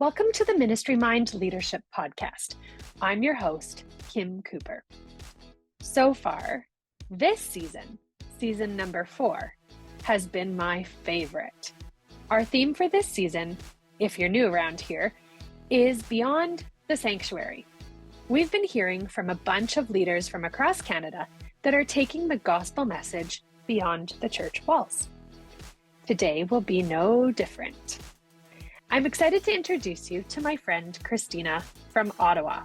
Welcome to the Ministry Mind Leadership Podcast. I'm your host, Kim Cooper. So far, this season number 4, has been my favorite. Our theme for this season, if you're new around here, is Beyond the Sanctuary. We've been hearing from a bunch of leaders from across Canada that are taking the gospel message beyond the church walls. Today will be no different. I'm excited to introduce you to my friend Christina from Ottawa.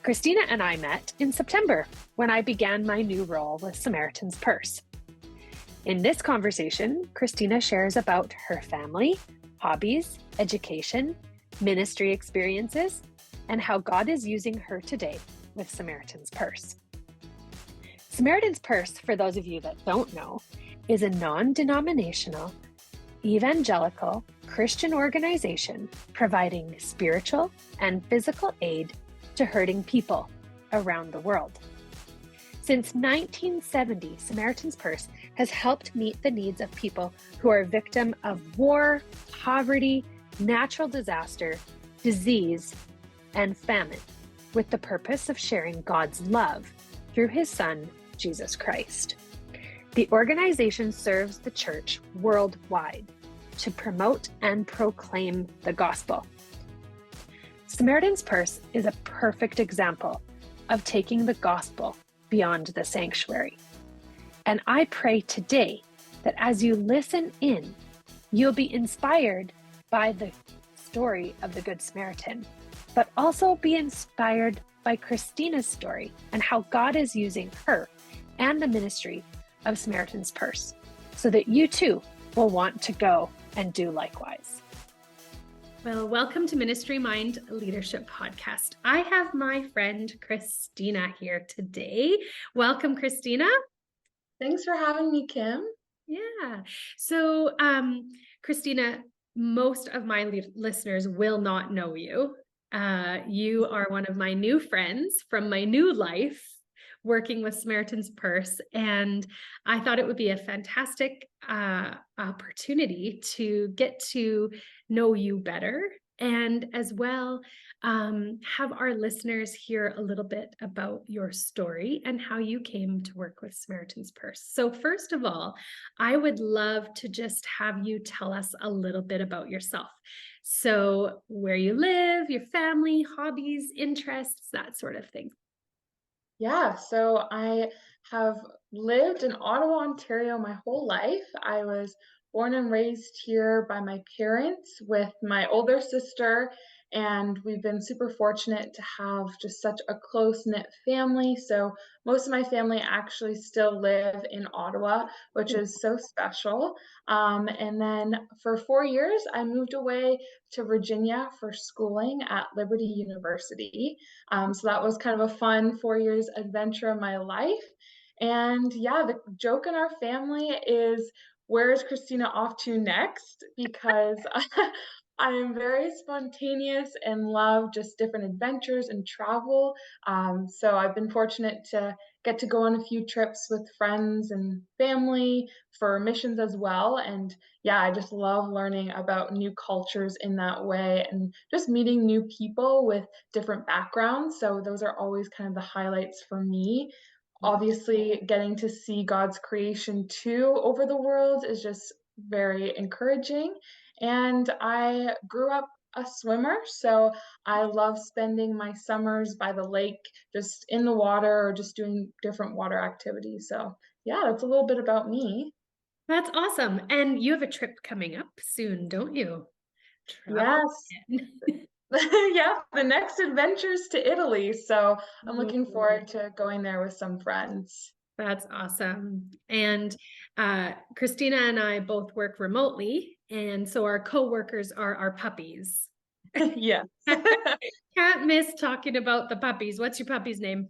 Christina and I met in September when I began my new role with Samaritan's Purse. In this conversation, Christina shares about her family, hobbies, education, ministry experiences, and how God is using her today with Samaritan's Purse. Samaritan's Purse, for those of you that don't know, is a non-denominational, evangelical Christian organization providing spiritual and physical aid to hurting people around the world. Since 1970, Samaritan's Purse has helped meet the needs of people who are victim of war, poverty, natural disaster, disease, and famine, with the purpose of sharing God's love through His Son, Jesus Christ. The organization serves the church worldwide to promote and proclaim the gospel. Samaritan's Purse is a perfect example of taking the gospel beyond the sanctuary. And I pray today that as you listen in, you'll be inspired by the story of the Good Samaritan, but also be inspired by Christina's story and how God is using her and the ministry of Samaritan's Purse, so that you too will want to go and do likewise. Well, welcome to Ministry Mind Leadership Podcast. I have my friend Christina here today. Welcome, Christina. Thanks for having me, Kim. Yeah. So, Christina, most of my listeners will not know you. You are one of my new friends from my new life, working with Samaritan's Purse. And I thought it would be a fantastic opportunity to get to know you better, and as well have our listeners hear a little bit about your story and how you came to work with Samaritan's Purse. So first of all, I would love to just have you tell us a little bit about yourself. So where you live, your family, hobbies, interests, that sort of thing. Yeah, so I have lived in Ottawa, Ontario my whole life. I was born and raised here by my parents with my older sister, and we've been super fortunate to have just such a close-knit family. So most of my family actually still live in Ottawa, which is so special. And then for 4 years, I moved away to Virginia for schooling at Liberty University. So that was kind of a fun 4 years adventure of my life. And yeah, the joke in our family is, where is Christina off to next? Because I am very spontaneous and love just different adventures and travel. So I've been fortunate to get to go on a few trips with friends and family for missions as well. And yeah, I just love learning about new cultures in that way and just meeting new people with different backgrounds. So those are always kind of the highlights for me. Obviously, getting to see God's creation too over the world is just very encouraging. And I grew up a swimmer, so I love spending my summers by the lake, just in the water or just doing different water activities. So yeah, that's a little bit about me. That's awesome. And you have a trip coming up soon, don't you? Travel. Yes. Yeah, the next adventure's to Italy. So I'm looking forward to going there with some friends. That's awesome. And Christina and I both work remotely, and so our coworkers are our puppies. Yes. Can't miss talking about the puppies. What's your puppy's name?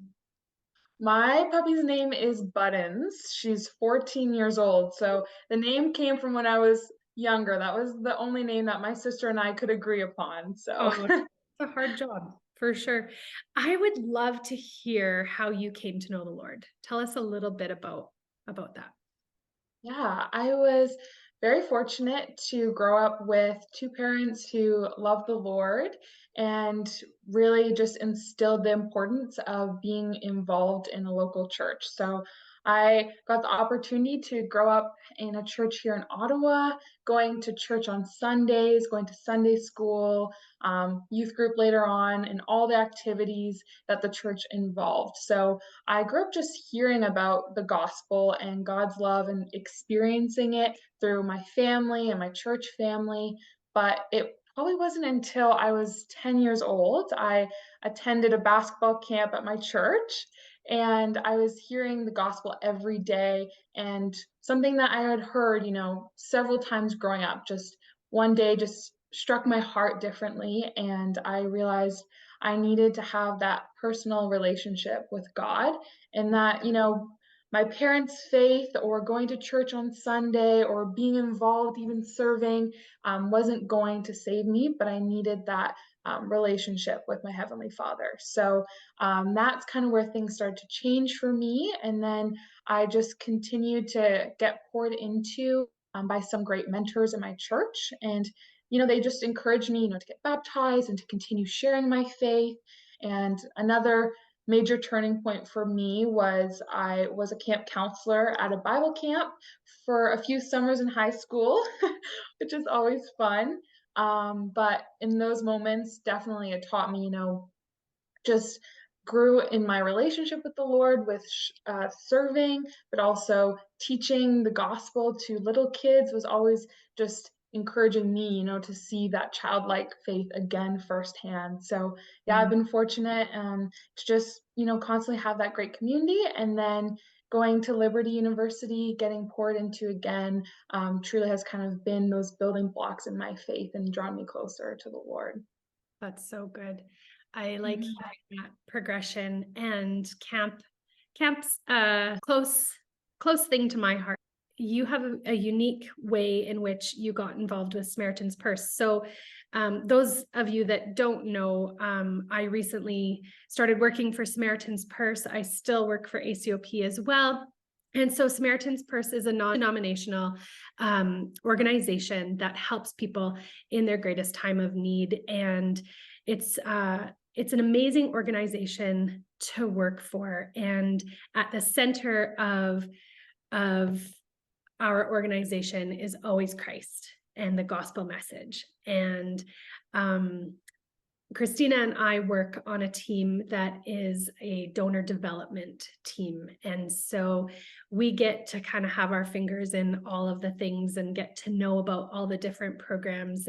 My puppy's name is Buttons. She's 14 years old. So the name came from when I was younger. That was the only name that my sister and I could agree upon. So Oh, it's a hard job for sure. I would love to hear how you came to know the Lord. Tell us a little bit about that. yeah, I was very fortunate to grow up with two parents who love the Lord and really just instilled the importance of being involved in a local church. So I got the opportunity to grow up in a church here in Ottawa, going to church on Sundays, going to Sunday school, youth group later on, and all the activities that the church involved. So I grew up just hearing about the gospel and God's love and experiencing it through my family and my church family. But it probably wasn't until I was 10 years old. I attended a basketball camp at my church and I was hearing the gospel every day. And something that I had heard, several times growing up, just one day just struck my heart differently. And I realized I needed to have that personal relationship with God and that, my parents' faith or going to church on Sunday or being involved, even serving, wasn't going to save me, but I needed that relationship with my Heavenly Father. So that's kind of where things started to change for me. And then I just continued to get poured into by some great mentors in my church. And, they just encouraged me, to get baptized and to continue sharing my faith. And another major turning point for me was I was a camp counselor at a Bible camp for a few summers in high school, which is always fun. But in those moments, definitely it taught me, just grew in my relationship with the Lord, with serving, but also teaching the gospel to little kids was always just encouraging me, to see that childlike faith again firsthand. So yeah, I've been fortunate to just, constantly have that great community. And then going to Liberty University, getting poured into again, truly has kind of been those building blocks in my faith and drawn me closer to the Lord. That's so good. I like hearing that progression, and camp's a close thing to my heart. You have a unique way in which you got involved with Samaritan's Purse. So those of you that don't know, I recently started working for Samaritan's Purse. I still work for ACOP as well. And so Samaritan's Purse is a non-denominational organization that helps people in their greatest time of need. And it's an amazing organization to work for. And at the center of our organization is always Christ and the gospel message. And Christina and I work on a team that is a donor development team. And so we get to kind of have our fingers in all of the things and get to know about all the different programs.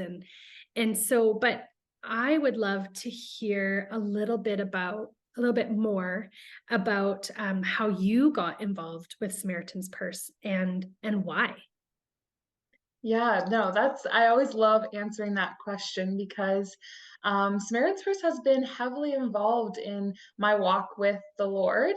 But I would love to hear a little bit more about how you got involved with Samaritan's Purse and why. Yeah, no, I always love answering that question because Samaritan's Purse has been heavily involved in my walk with the Lord.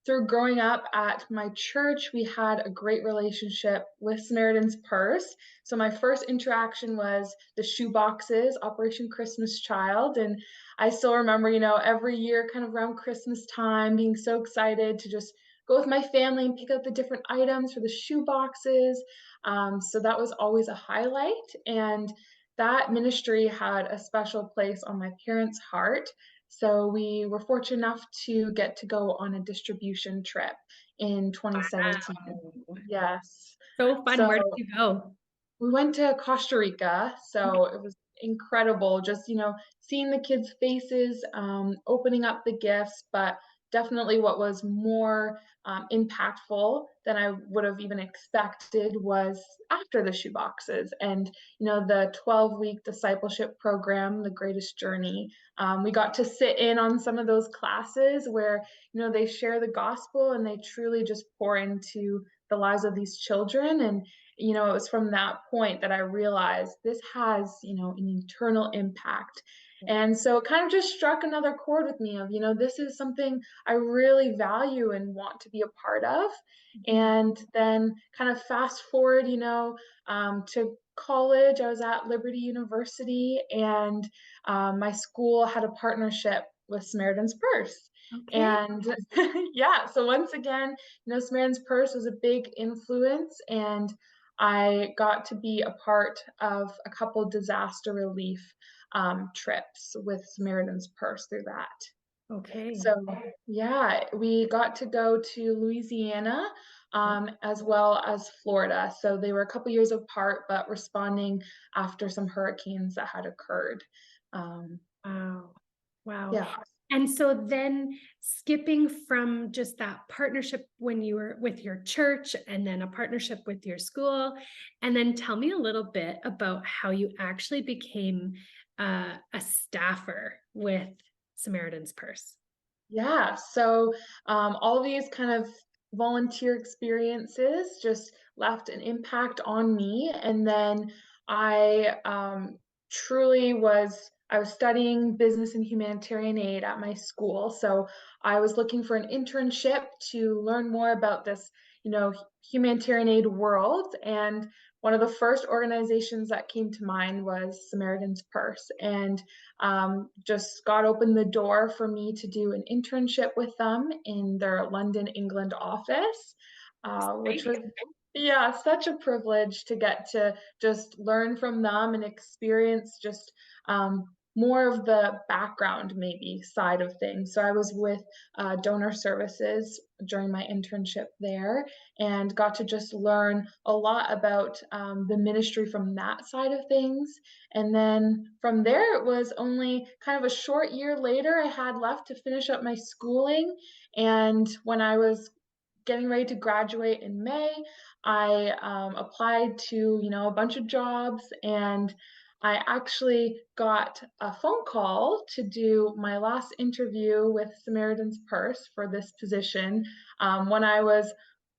Through growing up at my church, we had a great relationship with Samaritan's Purse. So my first interaction was the shoe boxes, Operation Christmas Child. And I still remember, every year kind of around Christmas time, being so excited to just go with my family and pick out the different items for the shoe boxes. So that was always a highlight. And that ministry had a special place on my parents' heart. So we were fortunate enough to get to go on a distribution trip in 2017. Wow. Yes. So fun. So Where did you go? we went to Costa Rica, so it was incredible just, seeing the kids' faces, opening up the gifts, but definitely what was more impactful than I would have even expected was after the shoe boxes and, the 12-week discipleship program, The Greatest Journey. We got to sit in on some of those classes where, they share the gospel and they truly just pour into the lives of these children. And it was from that point that I realized this has, an eternal impact. And so it kind of just struck another chord with me of, this is something I really value and want to be a part of. And then kind of fast forward, to college, I was at Liberty University and my school had a partnership with Samaritan's Purse. Okay. And yeah, so once again, Samaritan's Purse was a big influence. And I got to be a part of a couple disaster relief trips with Samaritan's Purse through that. Okay. So yeah, we got to go to Louisiana as well as Florida. So they were a couple years apart, but responding after some hurricanes that had occurred. Um, Wow. Wow. yeah. And so then skipping from just that partnership when you were with your church and then a partnership with your school, and then tell me a little bit about how you actually became a staffer with Samaritan's Purse. Yeah, so all these kind of volunteer experiences just left an impact on me. And then I truly I was studying business and humanitarian aid at my school. So I was looking for an internship to learn more about this, humanitarian aid world. And one of the first organizations that came to mind was Samaritan's Purse. And just God opened the door for me to do an internship with them in their London, England office, which was, yeah, such a privilege to get to just learn from them and experience just more of the background, maybe, side of things. So I was with donor services during my internship there and got to just learn a lot about the ministry from that side of things. And then from there, it was only kind of a short year later I had left to finish up my schooling. And when I was getting ready to graduate in May, I applied to, a bunch of jobs, and I actually got a phone call to do my last interview with Samaritan's Purse for this position when I was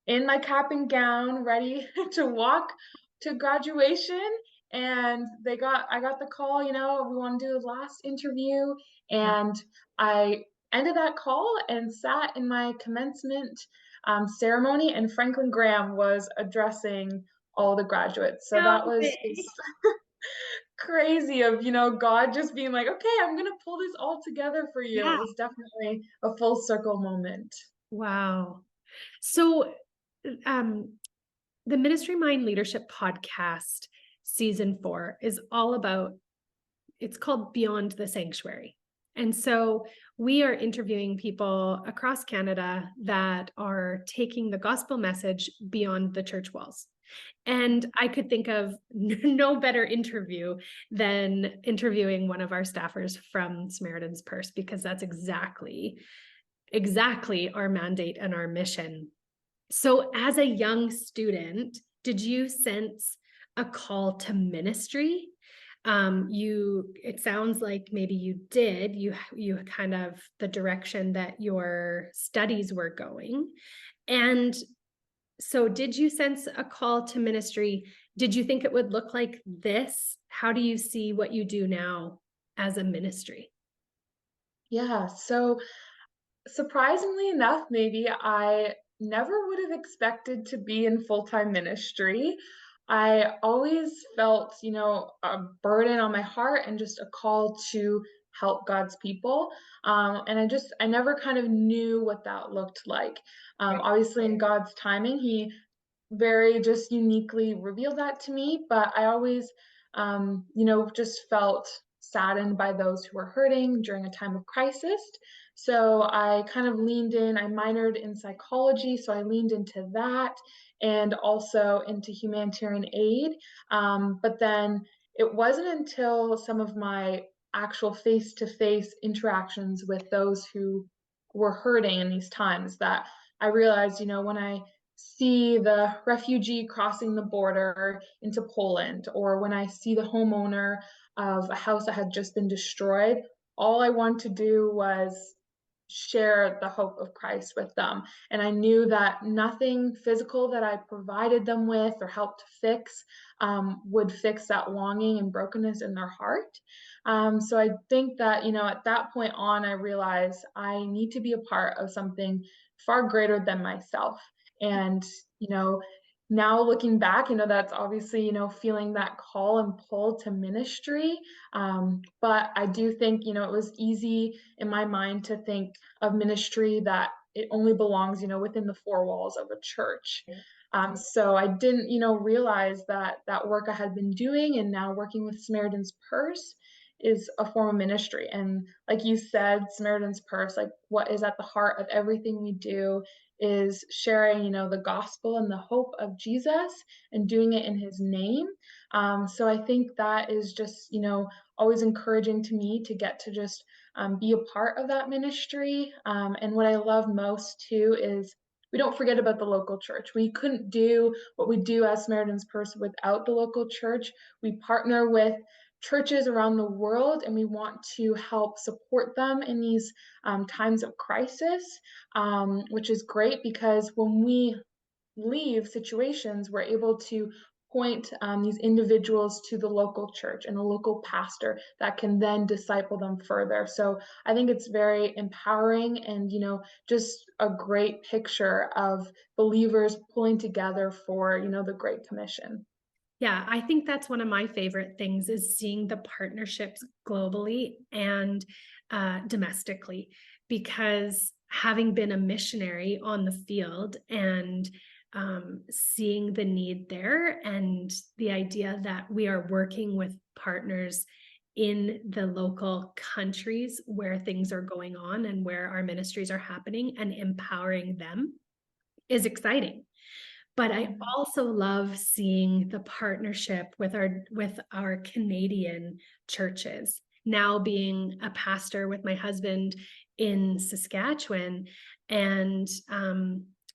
in my cap and gown, ready to walk to graduation. And I got the call, we want to do the last interview. And I ended that call and sat in my commencement ceremony, and Franklin Graham was addressing all the graduates. So No that was way. just crazy of, God just being like, okay, I'm going to pull this all together for you. Yeah. It was definitely a full circle moment. Wow. So um the Ministry Mind Leadership podcast season 4 is all about, it's called Beyond the Sanctuary. And so we are interviewing people across Canada that are taking the gospel message beyond the church walls. And I could think of no better interview than interviewing one of our staffers from Samaritan's Purse, because that's exactly our mandate and our mission. So as a young student, did you sense a call to ministry? It sounds like maybe you did. You kind of the direction that your studies were going. And so did you sense a call to ministry? Did you think it would look like this? How do you see what you do now as a ministry? Yeah. So surprisingly enough, maybe I never would have expected to be in full-time ministry. I always felt, a burden on my heart and just a call to help God's people. And I never kind of knew what that looked like. Obviously, in God's timing, He very just uniquely revealed that to me, but I always, just felt saddened by those who were hurting during a time of crisis. So I kind of leaned in. I minored in psychology, so I leaned into that and also into humanitarian aid. But then it wasn't until some of my actual face-to-face interactions with those who were hurting in these times that I realized, when I see the refugee crossing the border into Poland, or when I see the homeowner of a house that had just been destroyed, all I wanted to do was share the hope of Christ with them. And I knew that nothing physical that I provided them with or helped fix would fix that longing and brokenness in their heart. So I think that, at that point on, I realized I need to be a part of something far greater than myself. And, now looking back, that's obviously, feeling that call and pull to ministry. But I do think, it was easy in my mind to think of ministry that it only belongs, within the four walls of a church. So I didn't, realize that that work I had been doing and now working with Samaritan's Purse is a form of ministry. And like you said, Samaritan's Purse, like what is at the heart of everything we do is sharing, the gospel and the hope of Jesus and doing it in his name. So I think that is just, always encouraging to me to get to just be a part of that ministry. And what I love most too is we don't forget about the local church. We couldn't do what we do as Samaritan's Purse without the local church. We partner with churches around the world and we want to help support them in these times of crisis, which is great because when we leave situations, we're able to point these individuals to the local church and a local pastor that can then disciple them further. So I think it's very empowering and, just a great picture of believers pulling together for, the Great Commission. Yeah, I think that's one of my favorite things is seeing the partnerships globally and domestically, because having been a missionary on the field and seeing the need there and the idea that we are working with partners in the local countries where things are going on and where our ministries are happening and empowering them is exciting. But I also love seeing the partnership with our Canadian churches. Now being a pastor with my husband in Saskatchewan, and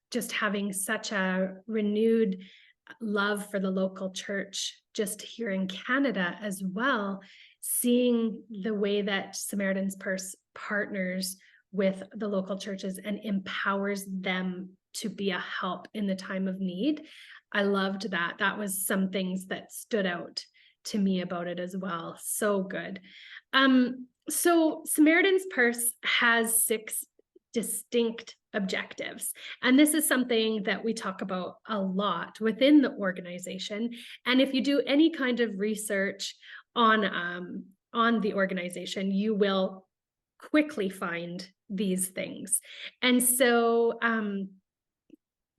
just having such a renewed love for the local church just here in Canada as well, seeing the way that Samaritan's Purse partners with the local churches and empowers them to be a help in the time of need. I loved that. That was some things that stood out to me about it as well. So good. So Samaritan's Purse has 6 distinct objectives. And this is something that we talk about a lot within the organization. And if you do any kind of research on the organization, you will quickly find these things. And so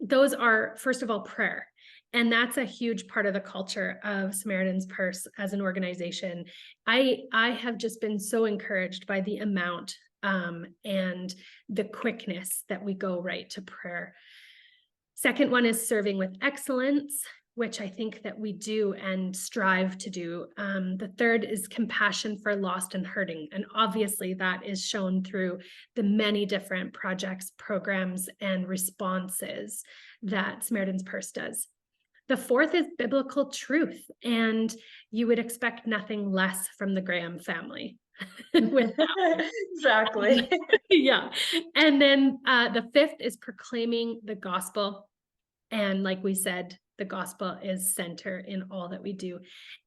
those are, first of all, prayer. And that's a huge part of the culture of Samaritan's Purse as an organization. I have just been so encouraged by the amount and the quickness that we go right to prayer. Second one is serving with excellence, which I think that we do and strive to do. The third is compassion for lost and hurting. And obviously that is shown through the many different projects, programs, and responses that Samaritan's Purse does. The fourth is biblical truth. And you would expect nothing less from the Graham family. With Exactly. Yeah. And then the fifth is proclaiming the gospel. And like we said, the gospel is center in all that we do.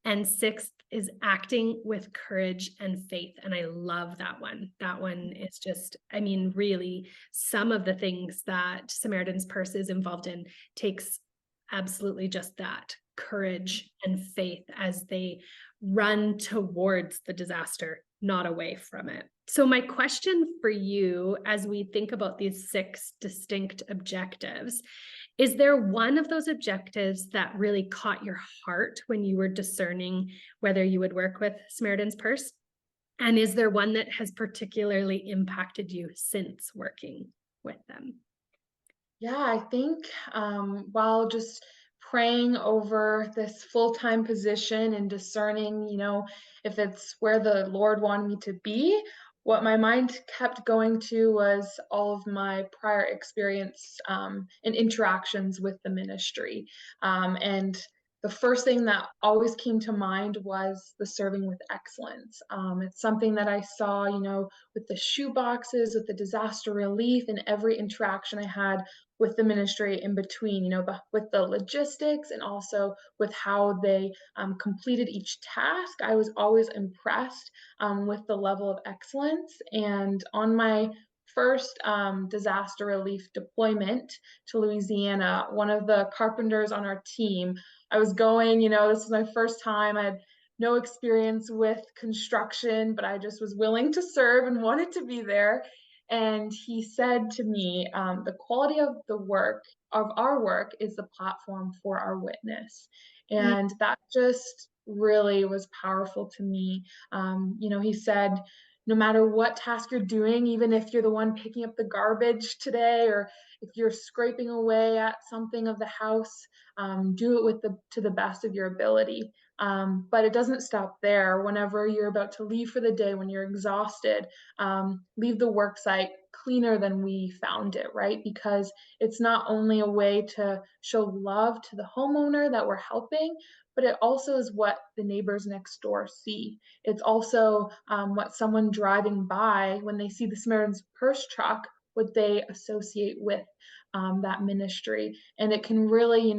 And sixth is acting with courage and faith. And I love that one. That one is just, really some of the things that Samaritan's Purse is involved in takes absolutely just that courage and faith as they run towards the disaster, not away from it. So my question for you, as we think about these 6 distinct objectives, is there one of those objectives that really caught your heart when you were discerning whether you would work with Samaritan's Purse? And is there one that has particularly impacted you since working with them? Yeah, I think while just praying over this full-time position and discerning, if it's where the Lord wanted me to be, what my mind kept going to was all of my prior experience and interactions with the ministry. And the first thing that always came to mind was the serving with excellence. It's something that I saw, with the shoe boxes, with the disaster relief, and every interaction I had with the ministry in between, with the logistics and also with how they completed each task. I was always impressed with the level of excellence. And on my first disaster relief deployment to Louisiana, one of the carpenters on our team, I was going, this was my first time. I had no experience with construction, but I just was willing to serve and wanted to be there. And he said to me, the quality of our work is the platform for our witness. Mm. And that just really was powerful to me. He said, no matter what task you're doing, even if you're the one picking up the garbage today, or if you're scraping away at something of the house, do it to the best of your ability. But it doesn't stop there. Whenever you're about to leave for the day, when you're exhausted, leave the work site cleaner than we found it, right? Because it's not only a way to show love to the homeowner that we're helping, but it also is what the neighbors next door see. It's also what someone driving by, when they see the Samaritan's Purse truck, what they associate with that ministry. And it can really,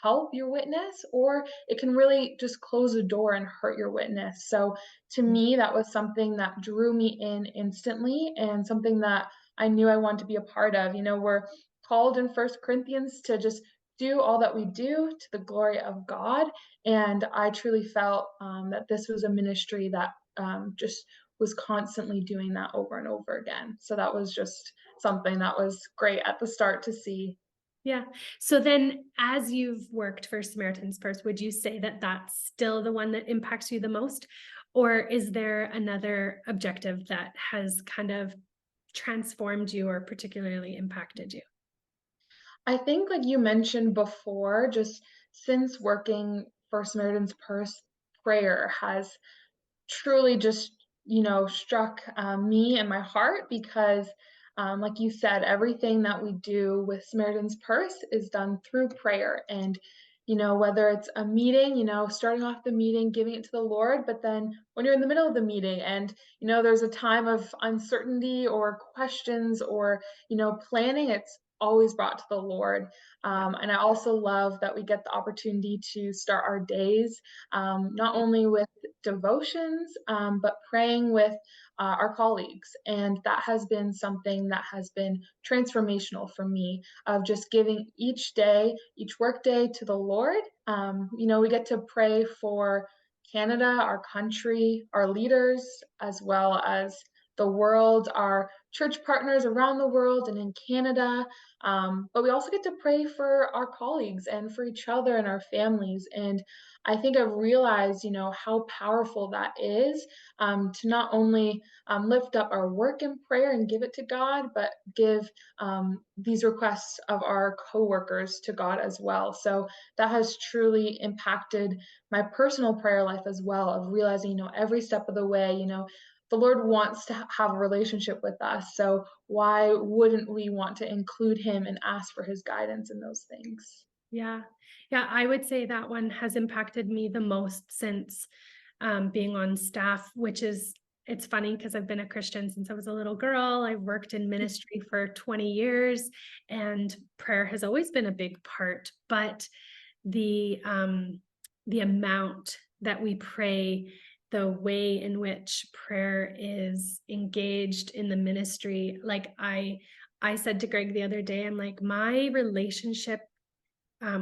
help your witness, or it can really just close the door and hurt your witness. So to me, that was something that drew me in instantly, and something that I knew I wanted to be a part of. We're called in First Corinthians to just do all that we do to the glory of God. And I truly felt that this was a ministry that just was constantly doing that over and over again. So that was just something that was great at the start to see. Yeah. So then, as you've worked for Samaritan's Purse, would you say that that's still the one that impacts you the most? Or is there another objective that has kind of transformed you or particularly impacted you? I think, like you mentioned before, just since working for Samaritan's Purse, prayer has truly just, struck me and my heart, because, like you said, everything that we do with Samaritan's Purse is done through prayer. And, whether it's a meeting, starting off the meeting, giving it to the Lord, but then when you're in the middle of the meeting and, there's a time of uncertainty or questions or, planning, it's always brought to the Lord. And I also love that we get the opportunity to start our days, not only with devotions, but praying with our colleagues. And that has been something that has been transformational for me, of just giving each day, each work day to the Lord. We get to pray for Canada, our country, our leaders, as well as the world, our church partners around the world and in Canada. But we also get to pray for our colleagues and for each other and our families. And I think I've realized, how powerful that is, to not only lift up our work in prayer and give it to God, but give these requests of our coworkers to God as well. So that has truly impacted my personal prayer life as well, of realizing, every step of the way, the Lord wants to have a relationship with us. So why wouldn't we want to include him and ask for his guidance in those things? Yeah. Yeah. I would say that one has impacted me the most since being on staff, which is, it's funny because I've been a Christian since I was a little girl. I've worked in ministry for 20 years, and prayer has always been a big part, but the amount that we pray, the way in which prayer is engaged in the ministry. Like I said to Greg the other day, I'm like, my relationship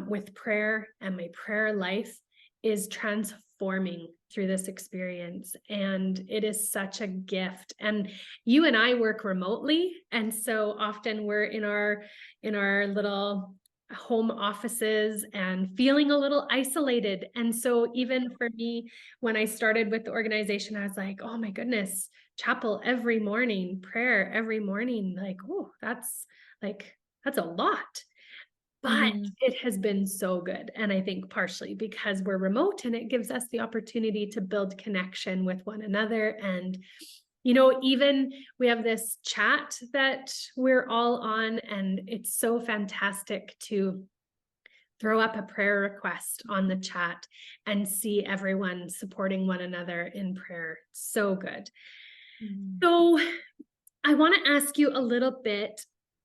with prayer and my prayer life is transforming through this experience. And it is such a gift. And you and I work remotely. And so often we're in our little home offices and feeling a little isolated. And so even for me, when I started with the organization, I was like, oh my goodness, chapel every morning, prayer every morning. Like, oh, that's a lot. But Mhm. it has been so good. And I think partially because we're remote, and it gives us the opportunity to build connection with one another. And, even we have this chat that we're all on, and it's so fantastic to throw up a prayer request on the chat and see everyone supporting one another in prayer. So good. Mhm. So I want to ask you a little bit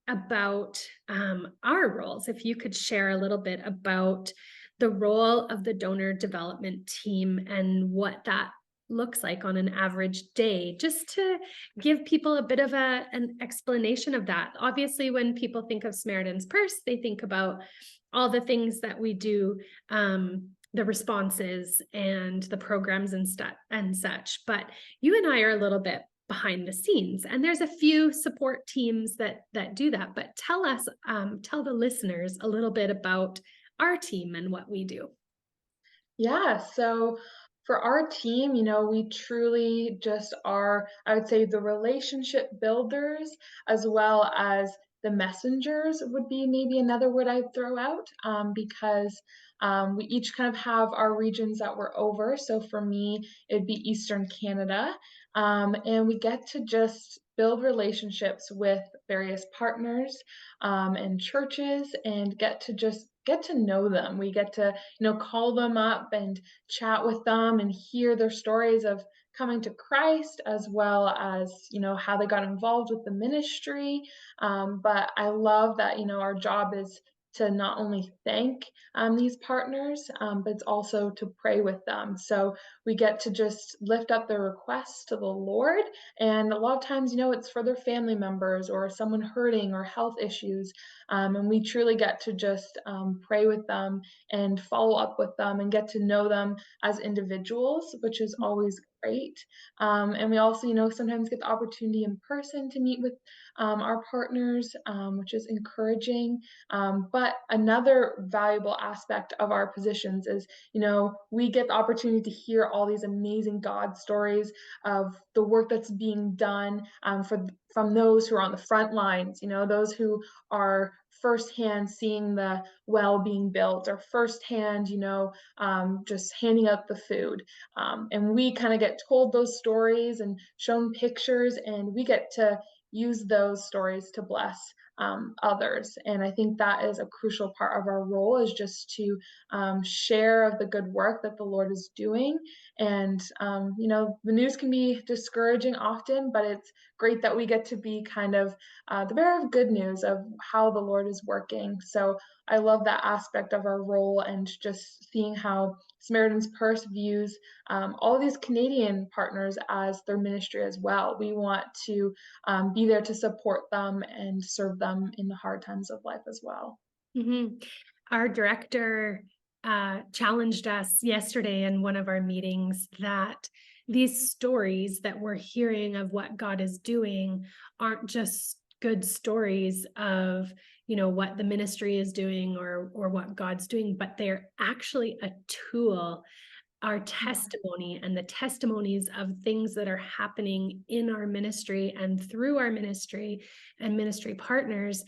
about our roles. If you could share a little bit about the role of the donor development team and what that looks like on an average day, just to give people a bit of an explanation of that. Obviously, when people think of Samaritan's Purse, they think about all the things that we do, the responses and the programs and such. But you and I are a little bit behind the scenes. And there's a few support teams that do that. But tell us, tell the listeners a little bit about our team and what we do. Yeah, so for our team, we truly just are, I would say, the relationship builders as well as the messengers would be maybe another word I'd throw out, because we each kind of have our regions that we're over. So for me, it'd be Eastern Canada, and we get to just build relationships with various partners and churches and get to know them. We get to call them up and chat with them and hear their stories of coming to Christ, as well as how they got involved with the ministry. But I love that our job is to not only thank these partners, but it's also to pray with them. So we get to just lift up their requests to the Lord. And a lot of times, it's for their family members or someone hurting or health issues. And we truly get to just pray with them and follow up with them and get to know them as individuals, which is always great. And we also, sometimes get the opportunity in person to meet with our partners, which is encouraging. But another valuable aspect of our positions is, we get the opportunity to hear all these amazing God stories of the work that's being done from those who are on the front lines, those who are firsthand seeing the well being built, or firsthand, just handing out the food. And we kind of get told those stories and shown pictures, and we get to use those stories to bless others. And I think that is a crucial part of our role, is just to share of the good work that the Lord is doing. And, the news can be discouraging often, but it's great that we get to be kind of the bearer of good news of how the Lord is working. So I love that aspect of our role, and just seeing how Samaritan's Purse views all of these Canadian partners as their ministry as well. We want to be there to support them and serve them in the hard times of life as well. Mm-hmm. Our director challenged us yesterday in one of our meetings that these stories that we're hearing of what God is doing aren't just good stories of what the ministry is doing or what God's doing, but they're actually a tool. Our testimony and the testimonies of things that are happening in our ministry and through our ministry and ministry partners,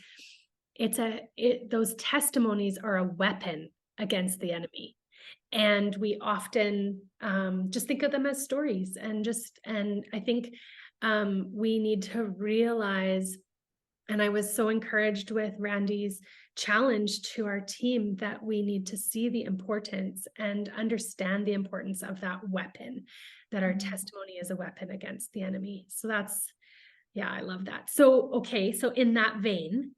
those testimonies are a weapon against the enemy. And we often just think of them as stories, and I think we need to realize, and I was so encouraged with Randy's challenge to our team, that we need to see the importance and understand the importance of that weapon, that our testimony is a weapon against the enemy. So I love that. So, okay. So in that vein,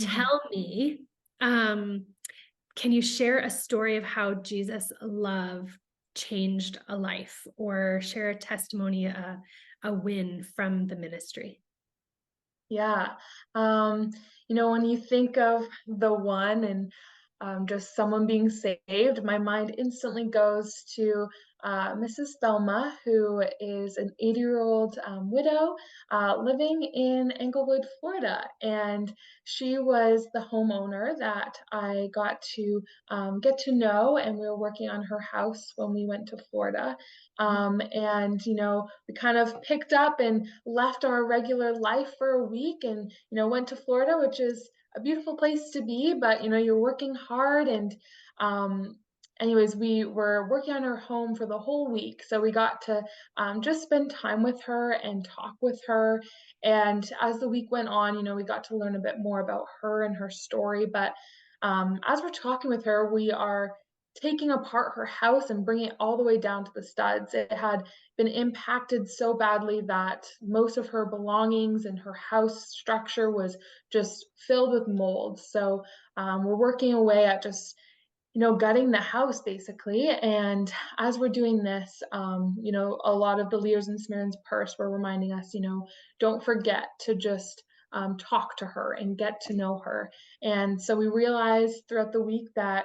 tell me, can you share a story of how Jesus' love changed a life, or share a testimony, a win from the ministry? Yeah. When you think of the one and just someone being saved, my mind instantly goes to Mrs. Thelma, who is an 80-year-old widow living in Englewood, Florida. And she was the homeowner that I got to get to know, and we were working on her house when we went to Florida. And, we kind of picked up and left our regular life for a week and, went to Florida, which is a beautiful place to be, but, you're working hard. And anyways, we were working on her home for the whole week. So we got to just spend time with her and talk with her. And as the week went on, we got to learn a bit more about her and her story. But as we're talking with her, we are taking apart her house and bringing it all the way down to the studs. It had been impacted so badly that most of her belongings and her house structure was just filled with mold. So we're working away at just gutting the house basically. And as we're doing this, a lot of the leaders in Samaritan's Purse were reminding us, don't forget to just talk to her and get to know her. And so we realized throughout the week that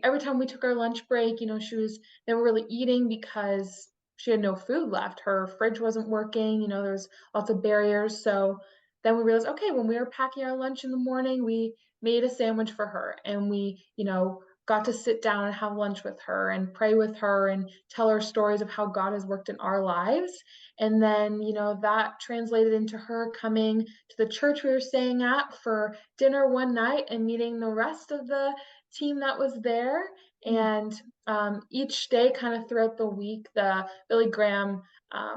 every time we took our lunch break, she was never really eating because she had no food left. Her fridge wasn't working, there's lots of barriers. So then we realized, okay, when we were packing our lunch in the morning, we made a sandwich for her, and we, got to sit down and have lunch with her and pray with her and tell her stories of how God has worked in our lives. And then, that translated into her coming to the church we were staying at for dinner one night and meeting the rest of the team that was there. And each day, kind of throughout the week, the Billy Graham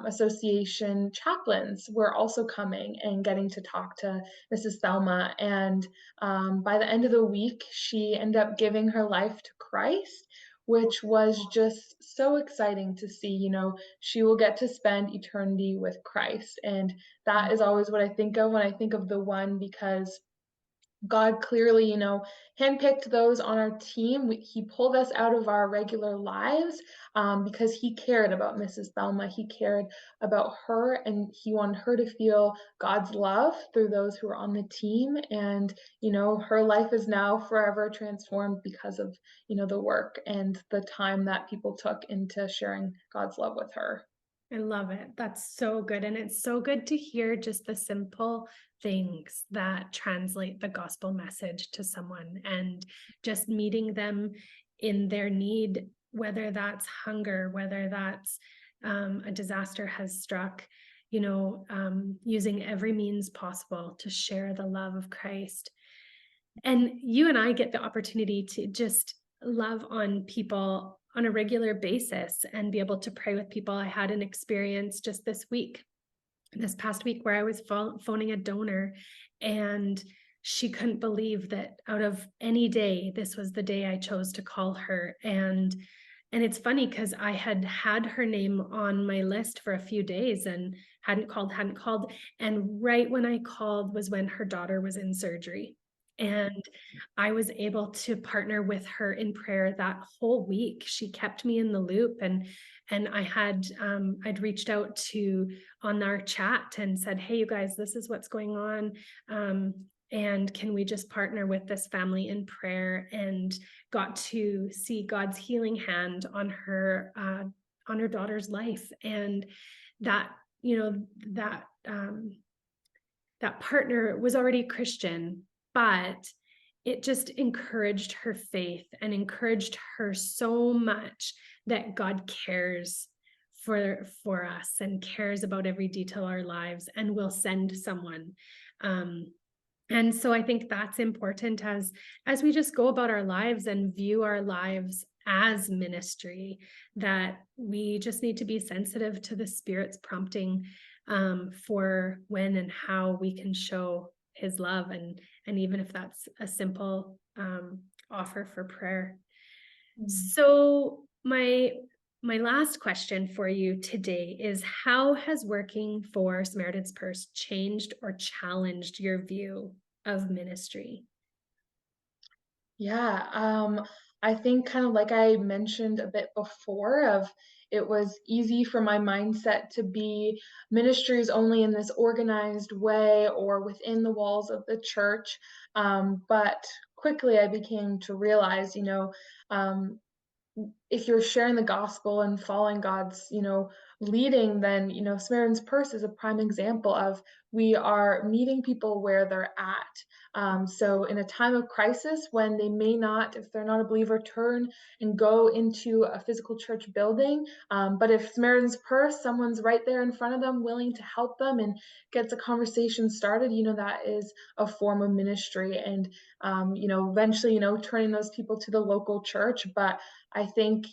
Association chaplains were also coming and getting to talk to Mrs. Thelma. And by the end of the week, she ended up giving her life to Christ, which was just so exciting to see. She will get to spend eternity with Christ. And that is always what I think of when I think of the one, because God clearly, handpicked those on our team. He pulled us out of our regular lives because he cared about Mrs. Thelma. He cared about her, and he wanted her to feel God's love through those who are on the team. And, her life is now forever transformed because of, the work and the time that people took into sharing God's love with her. I love it. That's so good. And it's so good to hear just the simple things that translate the gospel message to someone, and just meeting them in their need, whether that's hunger, whether that's a disaster has struck, using every means possible to share the love of Christ. And you and I get the opportunity to just love on people on a regular basis and be able to pray with people. I had an experience just this past week, where I was phoning a donor, and she couldn't believe that out of any day, this was the day I chose to call her. And it's funny because I had her name on my list for a few days and hadn't called. And right when I called was when her daughter was in surgery. And I was able to partner with her in prayer that whole week. She kept me in the loop, and I'd reached out on our chat and said, "Hey, you guys, this is what's going on. And can we just partner with this family in prayer?" And got to see God's healing hand on her daughter's life. And that, that partner was already Christian, but it just encouraged her faith and encouraged her so much that God cares for us and cares about every detail of our lives and will send someone. And so I think that's important as we just go about our lives and view our lives as ministry, that we just need to be sensitive to the Spirit's prompting for when and how we can show his love, and even if that's a simple offer for prayer. So my last question for you today is, how has working for Samaritan's Purse changed or challenged your view of ministry? Yeah, I think, kind of like I mentioned a bit before, it was easy for my mindset to be ministries only in this organized way or within the walls of the church. But quickly I became to realize, um, if you're sharing the gospel and following God's, leading, then, Samaritan's Purse is a prime example of, we are meeting people where they're at. So in a time of crisis, when they may not, if they're not a believer, turn and go into a physical church building. But if Samaritan's Purse, someone's right there in front of them, willing to help them and gets a conversation started, that is a form of ministry. And, eventually, turning those people to the local church. But I think,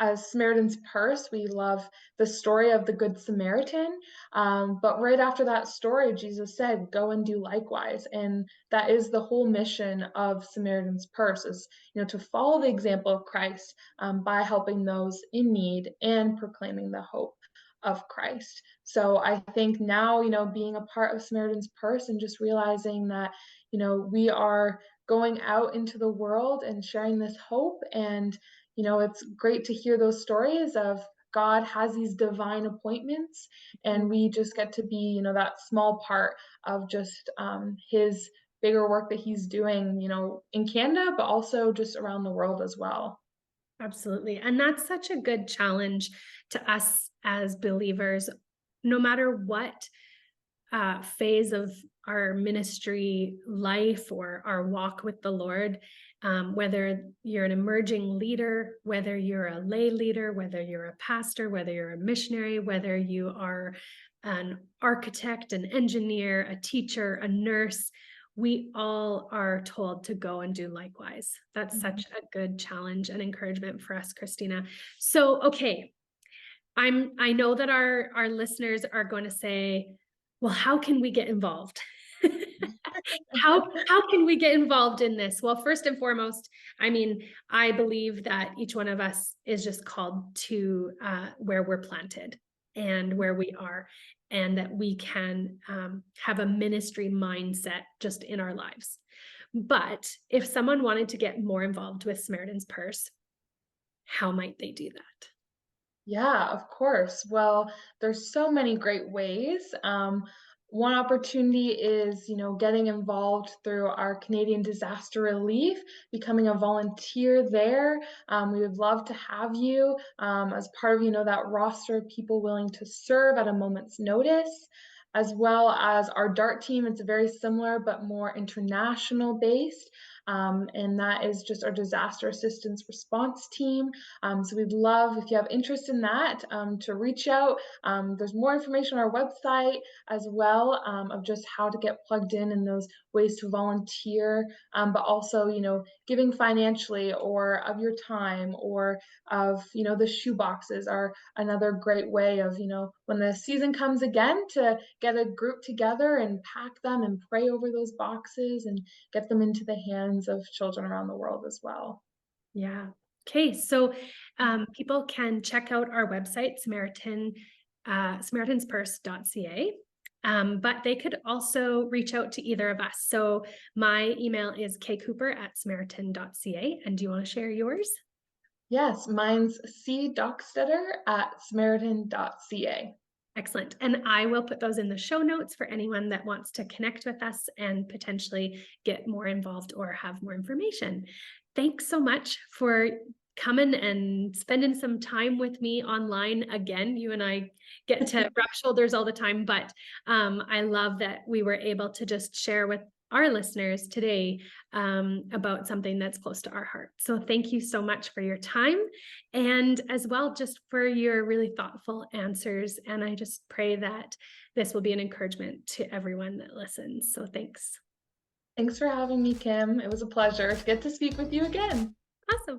as Samaritan's Purse, we love the story of the Good Samaritan. But right after that story, Jesus said, "Go and do likewise." And that is the whole mission of Samaritan's Purse, is, to follow the example of Christ by helping those in need and proclaiming the hope of Christ. So I think now, being a part of Samaritan's Purse and just realizing that, we are going out into the world and sharing this hope. And, it's great to hear those stories of God has these divine appointments, and we just get to be, that small part of just his bigger work that he's doing, in Canada, but also just around the world as well. Absolutely. And that's such a good challenge to us as believers, no matter what phase of our ministry life or our walk with the Lord, whether you're an emerging leader, whether you're a lay leader, whether you're a pastor, whether you're a missionary, whether you are an architect, an engineer, a teacher, a nurse, we all are told to go and do likewise. That's Mhm. such a good challenge and encouragement for us, Christina. So, okay, I know that our listeners are going to say, well, how can we get involved? How can we get involved in this? Well, first and foremost, I mean, I believe that each one of us is just called to where we're planted and where we are, and that we can have a ministry mindset just in our lives. But if someone wanted to get more involved with Samaritan's Purse, how might they do that? Yeah, of course. Well, there's so many great ways. One opportunity is, getting involved through our Canadian disaster relief, becoming a volunteer there. We would love to have you as part of, that roster of people willing to serve at a moment's notice, as well as our DART team. It's very similar, but more international based. And that is just our disaster assistance response team. So we'd love, if you have interest in that, to reach out. There's more information on our website as well, of just how to get plugged in and those ways to volunteer, but also, giving financially or of your time or of, the shoe boxes are another great way of, when the season comes again, to get a group together and pack them and pray over those boxes and get them into the hands of children around the world as well. Yeah. Okay. So people can check out our website, SamaritansPurse.ca. But they could also reach out to either of us. So my email is kcooper@samaritan.ca. And do you want to share yours? Yes, mine's cdocksteader@samaritan.ca. Excellent. And I will put those in the show notes for anyone that wants to connect with us and potentially get more involved or have more information. Thanks so much for coming and spending some time with me online again. You and I get to rub shoulders all the time, but I love that we were able to just share with our listeners today about something that's close to our heart. So thank you so much for your time, and as well just for your really thoughtful answers. And I just pray that this will be an encouragement to everyone that listens. So thanks. Thanks for having me, Kim. It was a pleasure to get to speak with you again. Awesome.